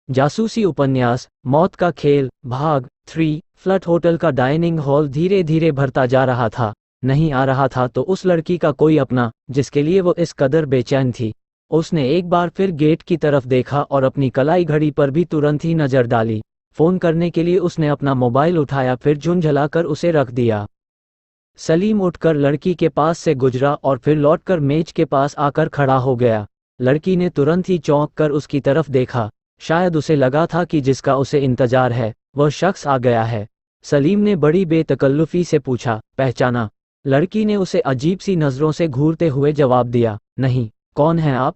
जासूसी उपन्यास मौत का खेल भाग 3। फ्लट होटल का डाइनिंग हॉल धीरे धीरे भरता जा रहा था। नहीं आ रहा था तो उस लड़की का कोई अपना जिसके लिए वो इस कदर बेचैन थी। उसने एक बार फिर गेट की तरफ देखा और अपनी कलाई घड़ी पर भी तुरंत ही नजर डाली। फोन करने के लिए उसने अपना मोबाइल उठाया, फिर झुंझलाकर उसे रख दिया। सलीम उठकर लड़की के पास से गुजरा और फिर लौटकर मेज के पास आकर खड़ा हो गया। लड़की ने तुरंत ही चौंक कर उसकी तरफ देखा। शायद उसे लगा था कि जिसका उसे इंतजार है वह शख्स आ गया है। सलीम ने बड़ी बेतकल्लुफी से पूछा, पहचाना? लड़की ने उसे अजीब सी नज़रों से घूरते हुए जवाब दिया, नहीं। कौन हैं आप?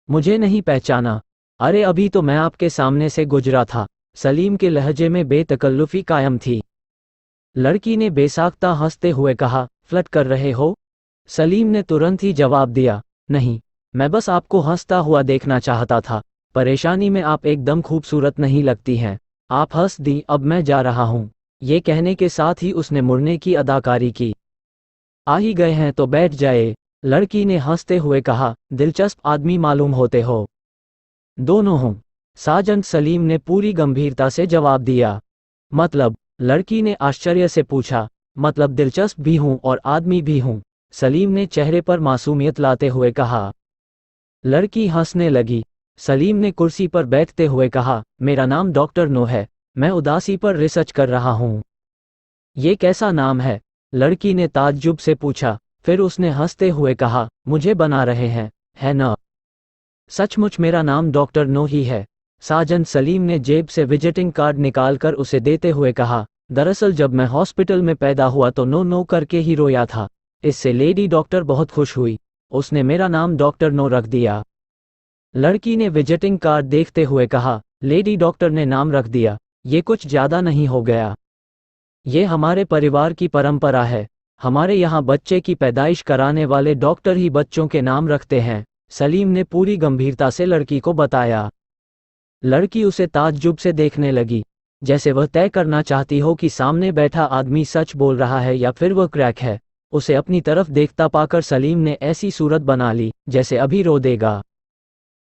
मुझे नहीं पहचाना? अरे अभी तो मैं आपके सामने से गुजरा था। सलीम के लहजे में बेतकल्लुफी कायम थी। लड़की ने बेसाख्ता हंसते हुए कहा, फ्लर्ट कर रहे हो? सलीम ने तुरंत ही जवाब दिया, नहीं, मैं बस आपको हंसता हुआ देखना चाहता था। परेशानी में आप एकदम खूबसूरत नहीं लगती हैं। आप हंस दी, अब मैं जा रहा हूँ। ये कहने के साथ ही उसने मुड़ने की अदाकारी की। आ ही गए हैं तो बैठ जाए, लड़की ने हंसते हुए कहा। दिलचस्प आदमी मालूम होते हो। दोनों हूँ, साजन सलीम ने पूरी गंभीरता से जवाब दिया। मतलब? लड़की ने आश्चर्य से पूछा। मतलब दिलचस्प भी हूँ और आदमी भी हूँ, सलीम ने चेहरे पर मासूमियत लाते हुए कहा। लड़की हंसने लगी। सलीम ने कुर्सी पर बैठते हुए कहा, मेरा नाम डॉक्टर नो है। मैं उदासी पर रिसर्च कर रहा हूँ। ये कैसा नाम है? लड़की ने ताज्जुब से पूछा। फिर उसने हंसते हुए कहा, मुझे बना रहे हैं, है न? सचमुच मेरा नाम डॉक्टर नो ही है, साजन सलीम ने जेब से विजिटिंग कार्ड निकालकर उसे देते हुए कहा। दरअसल जब मैं हॉस्पिटल में पैदा हुआ तो नो नो करके ही रोया था। इससे लेडी डॉक्टर बहुत खुश हुई। उसने मेरा नाम डॉक्टर नो रख दिया। लड़की ने विजिटिंग कार्ड देखते हुए कहा, लेडी डॉक्टर ने नाम रख दिया, ये कुछ ज्यादा नहीं हो गया? ये हमारे परिवार की परंपरा है। हमारे यहाँ बच्चे की पैदाइश कराने वाले डॉक्टर ही बच्चों के नाम रखते हैं, सलीम ने पूरी गंभीरता से लड़की को बताया। लड़की उसे ताज्जुब से देखने लगी, जैसे वह तय करना चाहती हो कि सामने बैठा आदमी सच बोल रहा है या फिर वह क्रैक है। उसे अपनी तरफ देखता पाकर सलीम ने ऐसी सूरत बना ली जैसे अभी रो देगा।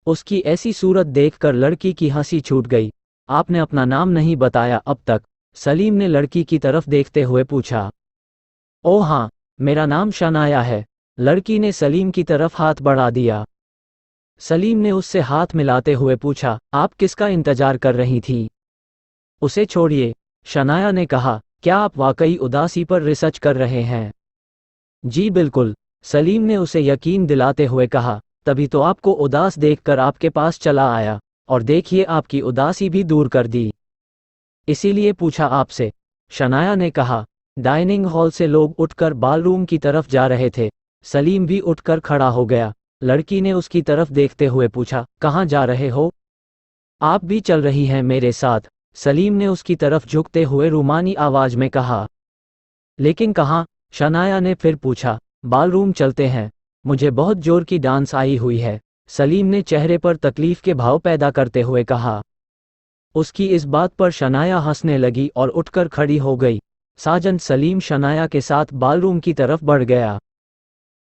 उसकी ऐसी सूरत देखकर लड़की की हंसी छूट गई। आपने अपना नाम नहीं बताया अब तक, सलीम ने लड़की की तरफ देखते हुए पूछा। ओह हाँ, मेरा नाम शनाया है, लड़की ने सलीम की तरफ हाथ बढ़ा दिया। सलीम ने उससे हाथ मिलाते हुए पूछा, आप किसका इंतजार कर रही थी? उसे छोड़िए, शनाया ने कहा। क्या आप वाकई उदासी पर रिसर्च कर रहे हैं? जी बिल्कुल, सलीम ने उसे यकीन दिलाते हुए कहा। तभी तो आपको उदास देखकर आपके पास चला आया, और देखिए आपकी उदासी भी दूर कर दी। इसीलिए पूछा आपसे, शनाया ने कहा। डाइनिंग हॉल से लोग उठकर बालरूम की तरफ जा रहे थे। सलीम भी उठकर खड़ा हो गया। लड़की ने उसकी तरफ देखते हुए पूछा, कहाँ जा रहे हो? आप भी चल रही हैं मेरे साथ? सलीम ने उसकी तरफ झुकते हुए रूमानी आवाज में कहा। लेकिन कहाँ? शनाया ने फिर पूछा। बालरूम चलते हैं, मुझे बहुत जोर की डांस आई हुई है, सलीम ने चेहरे पर तकलीफ के भाव पैदा करते हुए कहा। उसकी इस बात पर शनाया हंसने लगी और उठकर खड़ी हो गई। साजन सलीम शनाया के साथ बालरूम की तरफ बढ़ गया।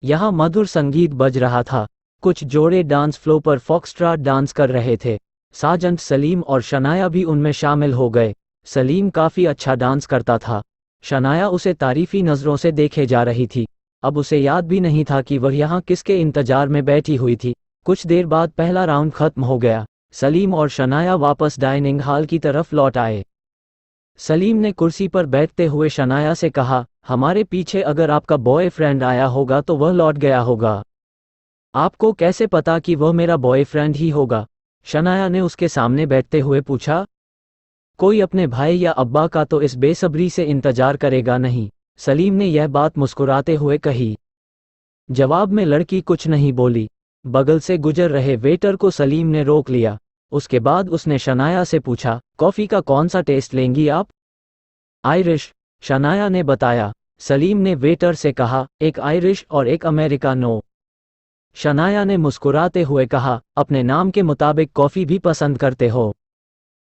यहाँ मधुर संगीत बज रहा था। कुछ जोड़े डांस फ्लो पर फॉक्सट्रॉट डांस कर रहे थे। साजन सलीम और शनाया भी उनमें शामिल हो गए। सलीम काफ़ी अच्छा डांस करता था। शनाया उसे तारीफी नज़रों से देखे जा रही थी। अब उसे याद भी नहीं था कि वह यहाँ किसके इंतजार में बैठी हुई थी। कुछ देर बाद पहला राउंड खत्म हो गया। सलीम और शनाया वापस डाइनिंग हॉल की तरफ लौट आए। सलीम ने कुर्सी पर बैठते हुए शनाया से कहा, हमारे पीछे अगर आपका बॉयफ्रेंड आया होगा तो वह लौट गया होगा। आपको कैसे पता कि वह मेरा बॉयफ्रेंड ही होगा? शनाया ने उसके सामने बैठते हुए पूछा। कोई अपने भाई या अब्बा का तो इस बेसब्री से इंतजार करेगा नहीं, सलीम ने यह बात मुस्कुराते हुए कही। जवाब में लड़की कुछ नहीं बोली। बगल से गुजर रहे वेटर को सलीम ने रोक लिया। उसके बाद उसने शनाया से पूछा, कॉफ़ी का कौन सा टेस्ट लेंगी आप? आयरिश, शनाया ने बताया। सलीम ने वेटर से कहा, एक आयरिश और एक अमेरिकानो। शनाया ने मुस्कुराते हुए कहा, अपने नाम के मुताबिक कॉफ़ी भी पसंद करते हो?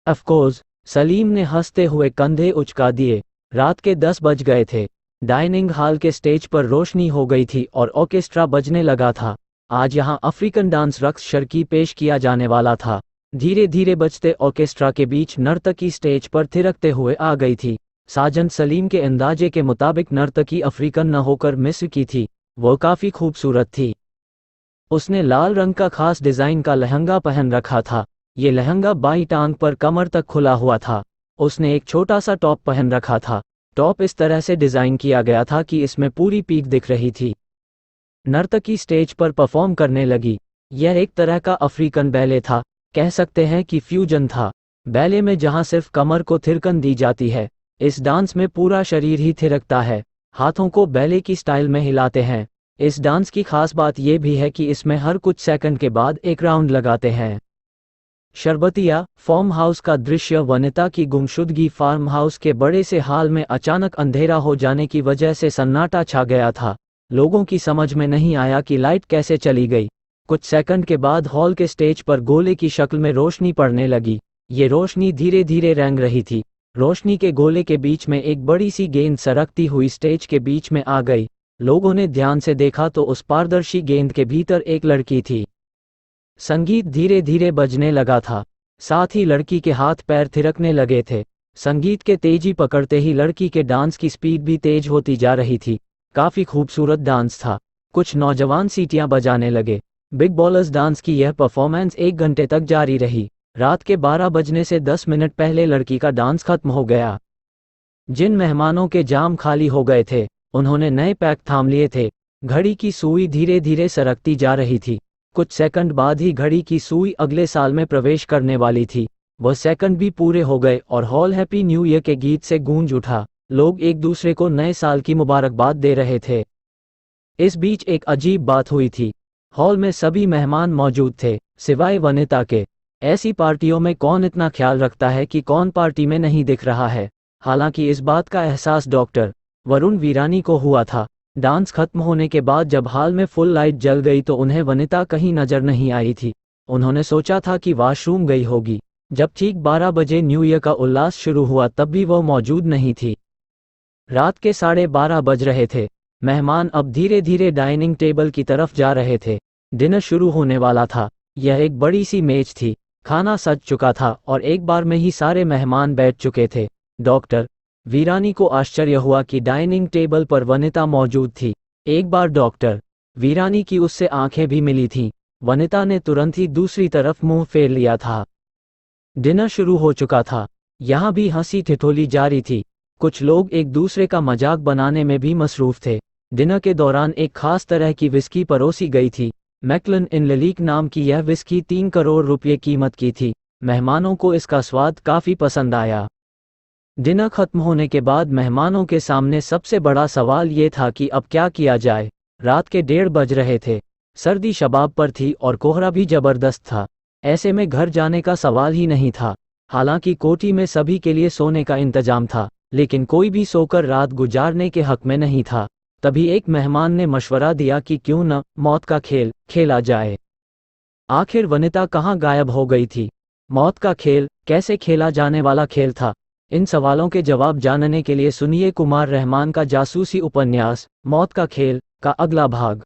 ऑफकोर्स, सलीम ने हंसते हुए कंधे उचका दिए। रात के 10 बज गए थे। डाइनिंग हॉल के स्टेज पर रोशनी हो गई थी और ऑर्केस्ट्रा बजने लगा था। आज यहाँ अफ्रीकन डांस रक्स शर्की पेश किया जाने वाला था। धीरे धीरे बजते ऑर्केस्ट्रा के बीच नर्तकी स्टेज पर थिरकते हुए आ गई थी। साजन सलीम के अंदाजे के मुताबिक नर्तकी अफ्रीकन न होकर मिस्र की थी। वो काफ़ी खूबसूरत थी। उसने लाल रंग का खास डिज़ाइन का लहंगा पहन रखा था। ये लहंगा बाईं टांग पर कमर तक खुला हुआ था। उसने एक छोटा सा टॉप पहन रखा था। टॉप इस तरह से डिज़ाइन किया गया था कि इसमें पूरी पीठ दिख रही थी। नर्तकी स्टेज पर परफॉर्म करने लगी। यह एक तरह का अफ्रीकन बैले था, कह सकते हैं कि फ्यूजन था। बैले में जहां सिर्फ कमर को थिरकन दी जाती है, इस डांस में पूरा शरीर ही थिरकता है। हाथों को बैले की स्टाइल में हिलाते हैं। इस डांस की खास बात यह भी है कि इसमें हर कुछ सेकंड के बाद एक राउंड लगाते हैं। शरबतिया फार्म हाउस का दृश्य। वनिता की गुमशुदगी। फार्म हाउस के बड़े से हाल में अचानक अंधेरा हो जाने की वजह से सन्नाटा छा गया था। लोगों की समझ में नहीं आया कि लाइट कैसे चली गई। कुछ सेकंड के बाद हॉल के स्टेज पर गोले की शक्ल में रोशनी पड़ने लगी। ये रोशनी धीरे धीरे रेंग रही थी। रोशनी के गोले के बीच में एक बड़ी सी गेंद सरकती हुई स्टेज के बीच में आ गई। लोगों ने ध्यान से देखा तो उस पारदर्शी गेंद के भीतर एक लड़की थी। संगीत धीरे धीरे बजने लगा था, साथ ही लड़की के हाथ पैर थिरकने लगे थे। संगीत के तेजी पकड़ते ही लड़की के डांस की स्पीड भी तेज होती जा रही थी। काफ़ी खूबसूरत डांस था। कुछ नौजवान सीटियां बजाने लगे। बिग बॉलर्स डांस की यह परफॉर्मेंस 1 घंटे तक जारी रही। रात के 12 बजने से 10 मिनट पहले लड़की का डांस खत्म हो गया। जिन मेहमानों के जाम खाली हो गए थे, उन्होंने नए पैक थाम लिए थे। घड़ी की सुई धीरे धीरे सरकती जा रही थी। कुछ सेकंड बाद ही घड़ी की सुई अगले साल में प्रवेश करने वाली थी। वह सेकंड भी पूरे हो गए और हॉल हैप्पी न्यू ईयर के गीत से गूंज उठा। लोग एक दूसरे को नए साल की मुबारकबाद दे रहे थे। इस बीच एक अजीब बात हुई थी। हॉल में सभी मेहमान मौजूद थे, सिवाय वनिता के। ऐसी पार्टियों में कौन इतना ख्याल रखता है कि कौन पार्टी में नहीं दिख रहा है। हालांकि इस बात का एहसास डॉक्टर वरुण वीरानी को हुआ था। डांस खत्म होने के बाद जब हॉल में फुल लाइट जल गई तो उन्हें वनिता कहीं नजर नहीं आई थी। उन्होंने सोचा था कि वॉशरूम गई होगी। जब ठीक 12 बजे न्यू ईयर का उल्लास शुरू हुआ तब भी वह मौजूद नहीं थी। रात के 12:30 बज रहे थे। मेहमान अब धीरे धीरे डाइनिंग टेबल की तरफ जा रहे थे। डिनर शुरू होने वाला था। यह एक बड़ी सी मेज थी। खाना सज चुका था और एक बार में ही सारे मेहमान बैठ चुके थे। डॉक्टर वीरानी को आश्चर्य हुआ कि डाइनिंग टेबल पर वनिता मौजूद थी। एक बार डॉक्टर वीरानी की उससे आंखें भी मिली थीं। वनिता ने तुरंत ही दूसरी तरफ मुंह फेर लिया था। डिनर शुरू हो चुका था। यहाँ भी हंसी ठिठोली जारी थी। कुछ लोग एक दूसरे का मजाक बनाने में भी मसरूफ थे। डिनर के दौरान एक खास तरह की विस्की परोसी गई थी। मैकलन इन ललीक नाम की यह विस्की 3 करोड़ रुपये कीमत की थी। मेहमानों को इसका स्वाद काफ़ी पसंद आया। डिनर खत्म होने के बाद मेहमानों के सामने सबसे बड़ा सवाल ये था कि अब क्या किया जाए। रात के 1:30 बज रहे थे। सर्दी शबाब पर थी और कोहरा भी ज़बरदस्त था। ऐसे में घर जाने का सवाल ही नहीं था। हालांकि कोठी में सभी के लिए सोने का इंतजाम था, लेकिन कोई भी सोकर रात गुजारने के हक में नहीं था। तभी एक मेहमान ने मशवरा दिया कि क्यों न मौत का खेल खेला जाए। आखिर वनिता कहाँ गायब हो गई थी? मौत का खेल कैसे खेला जाने वाला खेल था? इन सवालों के जवाब जानने के लिए सुनिए कुमार रहमान का जासूसी उपन्यास मौत का खेल का अगला भाग।